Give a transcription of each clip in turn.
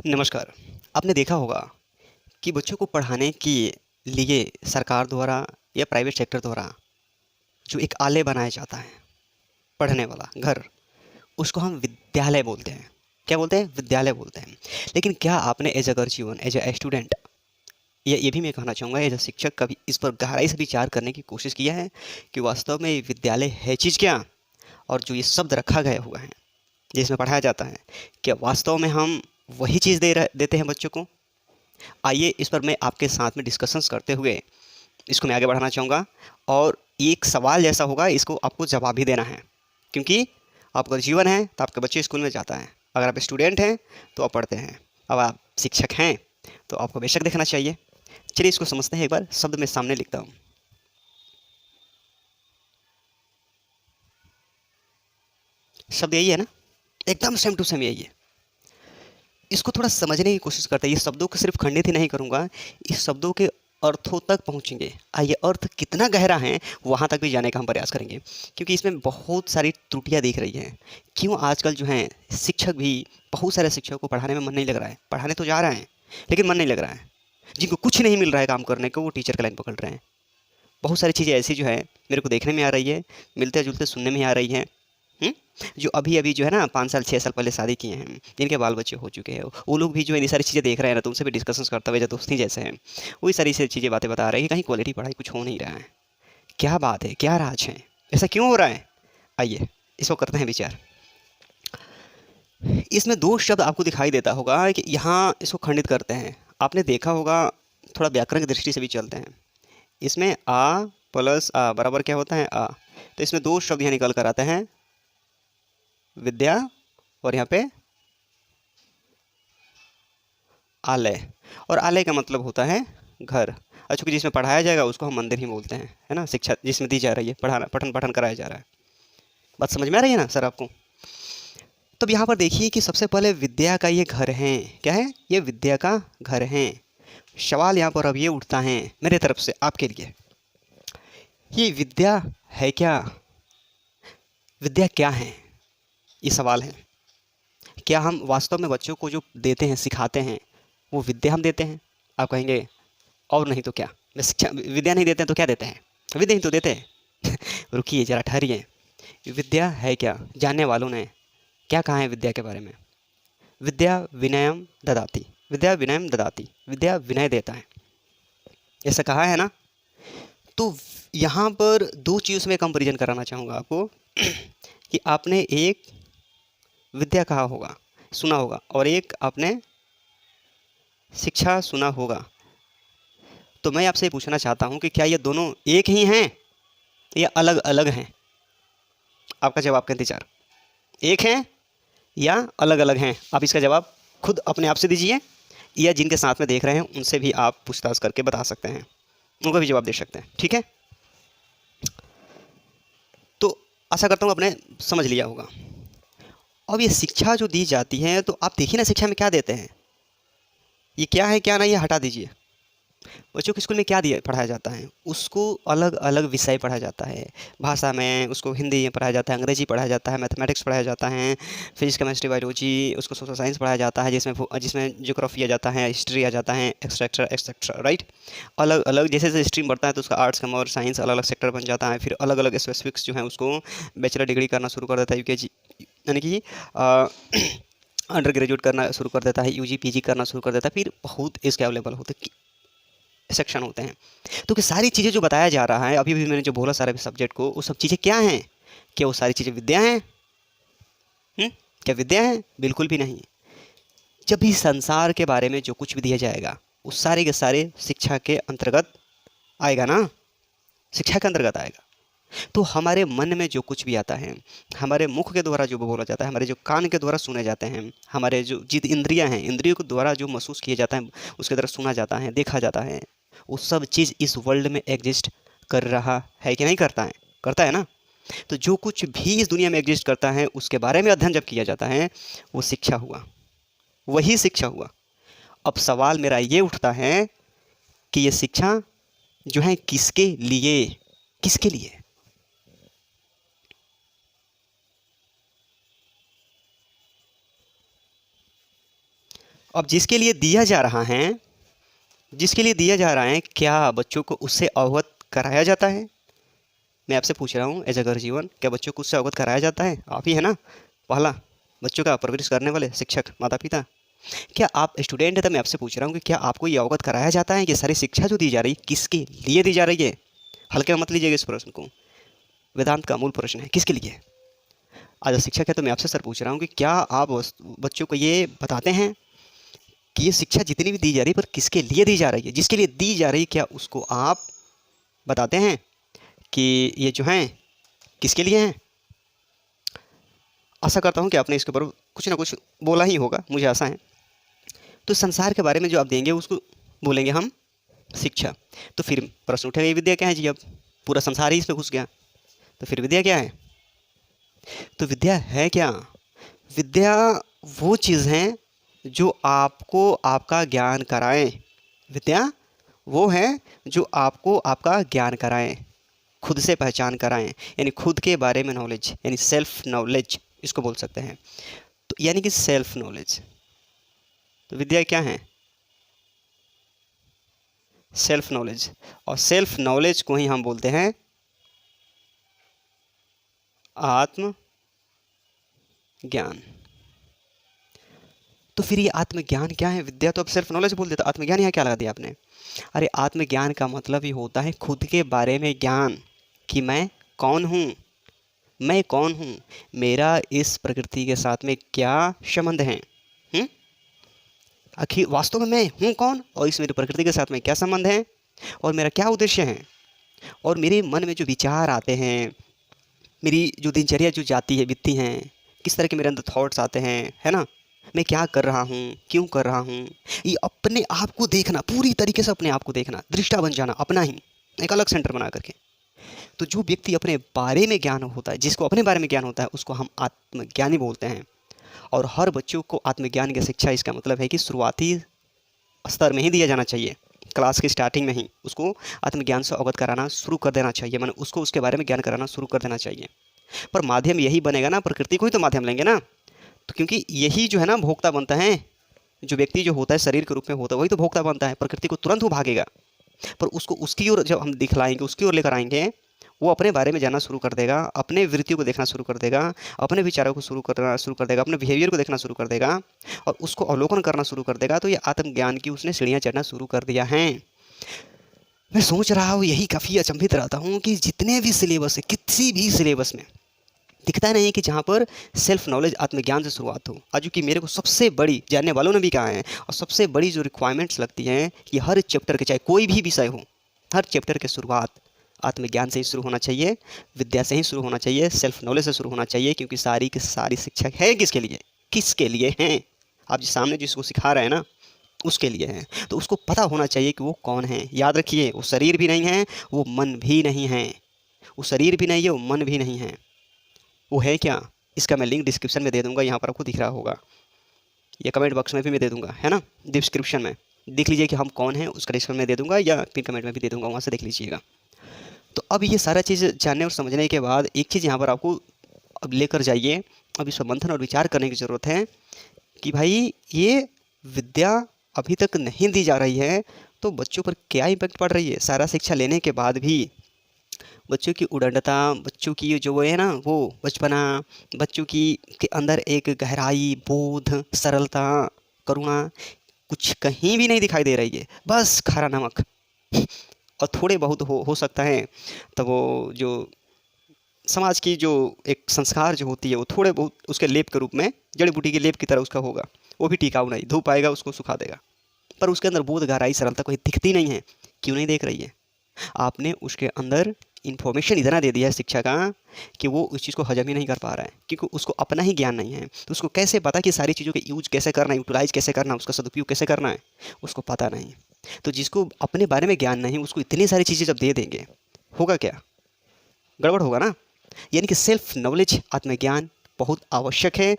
नमस्कार। आपने देखा होगा कि बच्चों को पढ़ाने के लिए सरकार द्वारा या प्राइवेट सेक्टर द्वारा जो एक आलय बनाया जाता है, पढ़ने वाला घर, उसको हम विद्यालय बोलते हैं। क्या बोलते हैं? विद्यालय बोलते हैं। लेकिन क्या आपने एज अ जीवन, एज अ स्टूडेंट, या ये भी मैं कहना चाहूँगा एज अ शिक्षक, कभी इस पर गहराई से विचार करने की कोशिश किया है कि वास्तव में ये विद्यालय है चीज़ क्या? और जो ये शब्द रखा गया हुआ है, जिसमें पढ़ाया जाता है, क्या वास्तव में हम वही चीज़ देते हैं बच्चों को? आइए इस पर मैं आपके साथ में डिस्कशंस करते हुए इसको मैं आगे बढ़ाना चाहूँगा। और एक सवाल जैसा होगा, इसको आपको जवाब भी देना है, क्योंकि आपका जीवन है तो आपके बच्चे स्कूल में जाता है। अगर आप स्टूडेंट हैं तो आप पढ़ते हैं, अब आप शिक्षक हैं तो आपको बेशक देखना चाहिए। चलिए इसको समझते हैं। एक बार शब्द मैं सामने लिखता हूँ। शब्द यही है ना? एकदम सेम टू सेम यही है। इसको थोड़ा समझने की कोशिश करते हैं। ये शब्दों को सिर्फ खंडित ही नहीं करूँगा, इस शब्दों के अर्थों तक पहुँचेंगे। ये अर्थ कितना गहरा है वहाँ तक भी जाने का हम प्रयास करेंगे, क्योंकि इसमें बहुत सारी त्रुटियाँ दिख रही हैं। क्यों आजकल जो हैं शिक्षक भी, बहुत सारे शिक्षकों को पढ़ाने में मन नहीं लग रहा है। पढ़ाने तो जा रहे हैं लेकिन मन नहीं लग रहा है। जिनको कुछ नहीं मिल रहा है काम करने को, वो टीचर का लाइन पकड़ रहे हैं। बहुत सारी चीज़ें ऐसी जो है मेरे को देखने में आ रही है, मिलते जुलते सुनने में आ रही हैं। हुँ? जो अभी-अभी जो है ना 5 साल 6 साल पहले शादी किए हैं, जिनके बाल बच्चे हो चुके हैं, वो लोग भी जो है ये सारी चीज़ें देख रहे हैं ना, तो उनसे भी डिस्कशंस करते हुए जो दोस्ती जैसे हैं, वही सारी सी चीज़ें बातें बता रहे हैं कि कहीं क्वालिटी पढ़ाई कुछ हो नहीं रहा है। क्या बात है? क्या राज है? ऐसा क्यों हो रहा है? आइए, इसको करते हैं विचार। इसमें 2 शब्द आपको दिखाई देता होगा कि यहाँ इसको खंडित करते हैं। आपने देखा होगा, थोड़ा व्याकरण की दृष्टि से भी चलते हैं। इसमें आ प्लस आ बराबर क्या होता है? आ। तो इसमें 2 शब्द यहाँ निकल कर आते हैं, विद्या और यहाँ पे आलय। और आलय का मतलब होता है घर। और चूंकि जिसमें पढ़ाया जाएगा उसको हम मंदिर ही बोलते हैं, है ना? शिक्षा जिसमें दी जा रही है, पढ़ाना, पठन पाठन कराया जा रहा है। बात समझ में आ रही है ना सर आपको? तो अब यहाँ पर देखिए कि सबसे पहले विद्या का ये घर है। क्या है? ये विद्या का घर है। सवाल यहाँ पर अब ये उठता है मेरे तरफ से आपके लिए, ये विद्या है क्या? विद्या क्या है? ये सवाल है। क्या हम वास्तव में बच्चों को जो देते हैं, सिखाते हैं, वो विद्या हम देते हैं? आप कहेंगे और नहीं तो क्या? मैं शिक्षा विद्या नहीं देते हैं तो क्या देते हैं? विद्या ही तो देते हैं। रुकिए ज़रा, ठहरिए। विद्या है क्या? जानने वालों ने क्या कहा है विद्या के बारे में? विद्या विनयम ददाति। विद्या विनयम ददाति। विद्या विनय देता है, ऐसा कहा है ना? तो यहाँ पर दो चीज़ों में कंपेरिजन कराना चाहूँगा आपको। कि आपने एक विद्या कहा होगा, सुना होगा, और एक आपने शिक्षा सुना होगा। तो मैं आपसे पूछना चाहता हूँ कि क्या ये दोनों एक ही हैं या अलग अलग हैं? आपका जवाब का इंतजार। एक हैं या अलग अलग हैं? आप इसका जवाब खुद अपने आप से दीजिए, या जिनके साथ में देख रहे हैं उनसे भी आप पूछताछ करके बता सकते हैं, उनको भी जवाब दे सकते हैं। ठीक है? तो आशा करता हूँ आपने समझ लिया होगा। अब ये शिक्षा जो दी जाती है, तो आप देखिए ना शिक्षा में क्या देते हैं। ये क्या है क्या नहीं, ये हटा दीजिए। बच्चों को स्कूल में क्या दिया पढ़ाया जाता है? उसको अलग अलग विषय पढ़ाया जाता है। भाषा में उसको हिंदी में पढ़ाया जाता है, अंग्रेजी पढ़ाया जाता है, मैथमेटिक्स पढ़ाया जाता है, फिजिक्स केमिस्ट्री बायोलॉजी, उसको सोशल साइंस पढ़ाया जाता है, जिसमें जिसमें ज्योग्राफी आ जाता है, हिस्ट्री आ जाता है, एक्सेट्रा एक्सेट्रा, राइट? अलग अलग जैसे जैसे स्ट्रीम बढ़ता है तो उसका आर्ट्स कॉमर्स साइंस अलग अलग सेक्टर बन जाता है। फिर अलग अलग स्पेसिफिक्स जो है उसको बैचलर डिग्री करना शुरू कर देता है, यूकेजी, यानी कि अंडर ग्रेजुएट करना शुरू कर देता है, यूजी पीजी करना शुरू कर देता है। फिर बहुत इसके अवेलेबल होते हैं, सेक्शन होते हैं। तो कि सारी चीज़ें जो बताया जा रहा है अभी भी मैंने जो बोला सारे सब्जेक्ट को, वो सब चीज़ें क्या हैं? क्या वो सारी चीज़ें विद्या हैं? क्या विद्या हैं? बिल्कुल भी नहीं। जब भी संसार के बारे में जो कुछ भी दिया जाएगा, वो सारे के सारे शिक्षा के अंतर्गत आएगा ना? शिक्षा के अंतर्गत आएगा। तो हमारे मन में जो कुछ भी आता है, हमारे मुख के द्वारा जो बोला जाता है, हमारे जो कान के द्वारा सुने जाते हैं, हमारे जो जित इंद्रियां हैं, इंद्रियों के द्वारा जो महसूस किया जाता है, उसके द्वारा सुना जाता है, देखा जाता है, वो सब चीज़ इस वर्ल्ड में एग्जिस्ट कर रहा है कि नहीं करता है? करता है ना? तो जो कुछ भी इस दुनिया में एग्जिस्ट करता है उसके बारे में अध्ययन जब किया जाता है, वो शिक्षा हुआ, वही शिक्षा हुआ। अब सवाल मेरा ये उठता है कि ये शिक्षा जो है किसके लिए? किसके लिए? अब जिसके लिए दिया जा रहा है, जिसके लिए दिया जा रहा है, क्या बच्चों को उससे अवगत कराया जाता है? मैं आपसे पूछ रहा हूँ एज अ घर जीवन, क्या बच्चों को उससे अवगत कराया जाता है? आप ही है ना पहला बच्चों का परवरिश करने वाले शिक्षक, माता पिता। क्या आप स्टूडेंट है तो मैं आपसे पूछ रहा हूँ कि क्या आपको ये अवगत कराया जाता है कि सारी शिक्षा जो दी जा रही है किसके लिए दी जा रही है? हल्के में मत लीजिएगा इस प्रश्न को, वेदांत का मूल प्रश्न है, किसके लिए? आज शिक्षक है तो मैं आपसे सर पूछ रहा हूँ कि क्या आप बच्चों को ये बताते हैं कि ये शिक्षा जितनी भी दी जा रही है पर किसके लिए दी जा रही है? जिसके लिए दी जा रही है क्या उसको आप बताते हैं कि ये जो हैं किसके लिए हैं? आशा करता हूँ कि आपने इसके ऊपर कुछ ना कुछ बोला ही होगा, मुझे आशा है। तो संसार के बारे में जो आप देंगे उसको बोलेंगे हम शिक्षा। तो फिर प्रश्न उठेगा ये विद्या क्या है जी? अब पूरा संसार ही इसमें घुस गया, तो फिर विद्या क्या है? तो विद्या है क्या? विद्या वो चीज़ है जो आपको आपका ज्ञान कराएं। विद्या वो है जो आपको आपका ज्ञान कराएं, खुद से पहचान कराएं, यानी खुद के बारे में नॉलेज, यानी सेल्फ नॉलेज इसको बोल सकते हैं। तो यानी कि सेल्फ नॉलेज। तो विद्या क्या है? Self knowledge. और सेल्फ नॉलेज को ही हम बोलते हैं आत्म ज्ञान। तो फिर ये आत्मज्ञान क्या है? विद्या तो अब सेल्फ नॉलेज बोल देता, आत्मज्ञान यहाँ क्या लगा दिया आपने? अरे आत्मज्ञान का मतलब ही होता है खुद के बारे में ज्ञान, कि मैं कौन हूँ, मैं कौन हूँ, मेरा इस प्रकृति के साथ में क्या संबंध है, आखिर वास्तव में मैं हूँ कौन, और इस मेरी प्रकृति के साथ में क्या संबंध है, और मेरा क्या उद्देश्य है, और मेरे मन में जो विचार आते हैं, मेरी जो दिनचर्या जो जाती है बीतती हैं, किस तरह के मेरे अंदर थॉट्स आते हैं, है ना, मैं क्या कर रहा हूँ, क्यों कर रहा हूँ, ये अपने आप को देखना, पूरी तरीके से अपने आप को देखना, दृष्टा बन जाना अपना ही, एक अलग सेंटर बना करके। तो जो व्यक्ति अपने बारे में ज्ञान होता है, जिसको अपने बारे में ज्ञान होता है, उसको हम आत्मज्ञानी बोलते हैं। और हर बच्चों को आत्मज्ञान की शिक्षा, इसका मतलब है कि शुरुआती स्तर में ही दिया जाना चाहिए, क्लास की स्टार्टिंग में ही उसको आत्मज्ञान से अवगत कराना शुरू कर देना चाहिए, मैंने उसको उसके बारे में ज्ञान कराना शुरू कर देना चाहिए। पर माध्यम यही बनेगा ना, प्रकृति को ही तो माध्यम लेंगे ना, तो क्योंकि यही जो है ना भोक्ता बनता है, जो व्यक्ति जो होता है शरीर के रूप में होता है वही तो भोक्ता बनता है, प्रकृति को तुरंत वो भागेगा। पर उसको उसकी ओर जब हम दिखलाएंगे, उसकी ओर लेकर आएंगे, वो अपने बारे में जानना शुरू कर देगा, अपने वृत्तियों को देखना शुरू कर देगा, अपने विचारों को करना शुरू कर देगा, अपने बिहेवियर को देखना शुरू कर देगा, और उसको अवलोकन करना शुरू कर देगा। तो ये आत्मज्ञान की उसने सीढ़ियाँ चढ़ना शुरू कर दिया है। मैं सोच रहा हूँ, यही काफ़ी अचंभित रहता हूँ कि जितने भी सिलेबस है, किसी भी सिलेबस में दिखता नहीं है कि जहाँ पर सेल्फ नॉलेज आत्मज्ञान से शुरुआत हो। आज कि मेरे को सबसे बड़ी, जानने वालों ने भी कहा है, और सबसे बड़ी जो रिक्वायरमेंट्स लगती हैं कि हर चैप्टर के, चाहे कोई भी विषय हो, हर चैप्टर की शुरुआत आत्मज्ञान से ही शुरू होना चाहिए, विद्या से ही शुरू होना चाहिए, सेल्फ नॉलेज से शुरू होना चाहिए। क्योंकि सारी की सारी शिक्षा है किसके लिए? किसके लिए हैं? आप जिस सामने जिसको सिखा रहे हैं ना, उसके लिए हैं। तो उसको पता होना चाहिए कि वो कौन है। याद रखिए, वो शरीर भी नहीं है, वो मन भी नहीं है, वो शरीर भी नहीं है, वो मन भी नहीं है। वो है क्या? इसका मैं लिंक डिस्क्रिप्शन में दे दूंगा, यहाँ पर आपको दिख रहा होगा, या कमेंट बॉक्स में भी मैं दे दूंगा, है ना, डिस्क्रिप्शन में देख लीजिए कि हम कौन हैं, उसका डिस्क्रिप्शन में दे दूंगा, या फिर कमेंट में भी दे दूंगा, वहाँ से देख लीजिएगा। तो अब ये सारा चीज़ जानने और समझने के बाद एक चीज़ यहाँ पर आपको अब लेकर जाइए, अब इस पर मंथन और विचार करने की ज़रूरत है कि भाई ये विद्या अभी तक नहीं दी जा रही है तो बच्चों पर क्या इम्पैक्ट पड़ रही है। सारा शिक्षा लेने के बाद भी बच्चों की उड़ंडता, बच्चों की जो है ना वो बचपना, बच्चों की के अंदर एक गहराई, बोध, सरलता, करुणा कुछ कहीं भी नहीं दिखाई दे रही है, बस खारा नमक। और थोड़े बहुत हो सकता है तो वो जो समाज की जो एक संस्कार जो होती है वो थोड़े बहुत उसके लेप के रूप में, जड़ी बूटी के लेप की तरह उसका होगा, वो भी टिकाऊ नहीं, धूप आएगा उसको सुखा देगा, पर उसके अंदर बोध, गहराई, सरलता कोई दिखती नहीं है। क्यों नहीं देख रही है? आपने उसके अंदर इन्फॉर्मेशन इतना दे दिया है शिक्षा का कि वो उस चीज़ को हजम ही नहीं कर पा रहा है, क्योंकि उसको अपना ही ज्ञान नहीं है। तो उसको कैसे पता कि सारी चीज़ों के यूज कैसे करना है, यूटिलाइज कैसे करना है, उसका सदुपयोग कैसे करना है, उसको पता नहीं। तो जिसको अपने बारे में ज्ञान नहीं, उसको इतनी सारी चीज़ें जब दे देंगे, होगा क्या? गड़बड़ होगा ना। यानी कि सेल्फ नॉलेज, आत्मज्ञान बहुत आवश्यक है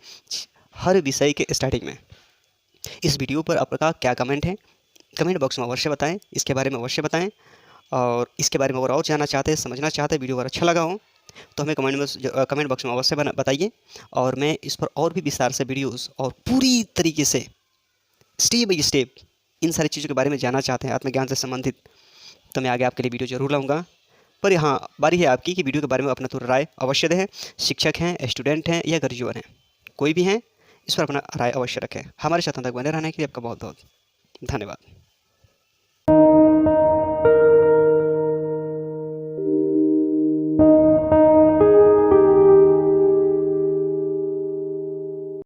हर विषय के स्टार्टिंग में। इस वीडियो पर आपका क्या कमेंट है, कमेंट बॉक्स में अवश्य बताएं, इसके बारे में अवश्य बताएं। और इसके बारे में और जानना चाहते हैं, समझना चाहते हैं, वीडियो अगर अच्छा लगा हो तो हमें कमेंट बॉक्स में अवश्य बताइए, और मैं इस पर और भी विस्तार से वीडियोस और पूरी तरीके से स्टेप बाई स्टेप इन सारी चीज़ों के बारे में जानना चाहते हैं आत्मज्ञान से संबंधित, तो मैं आगे आपके लिए वीडियो जरूर लाऊंगा। पर यहाँ बारी है आपकी कि वीडियो के बारे में अपना थोड़ा राय अवश्य दें। शिक्षक हैं, स्टूडेंट हैं या ग्रेजुएट हैं, कोई भी हैं, इस पर अपना राय अवश्य रखें। हमारे साथ तक बने रहने के लिए आपका बहुत बहुत धन्यवाद।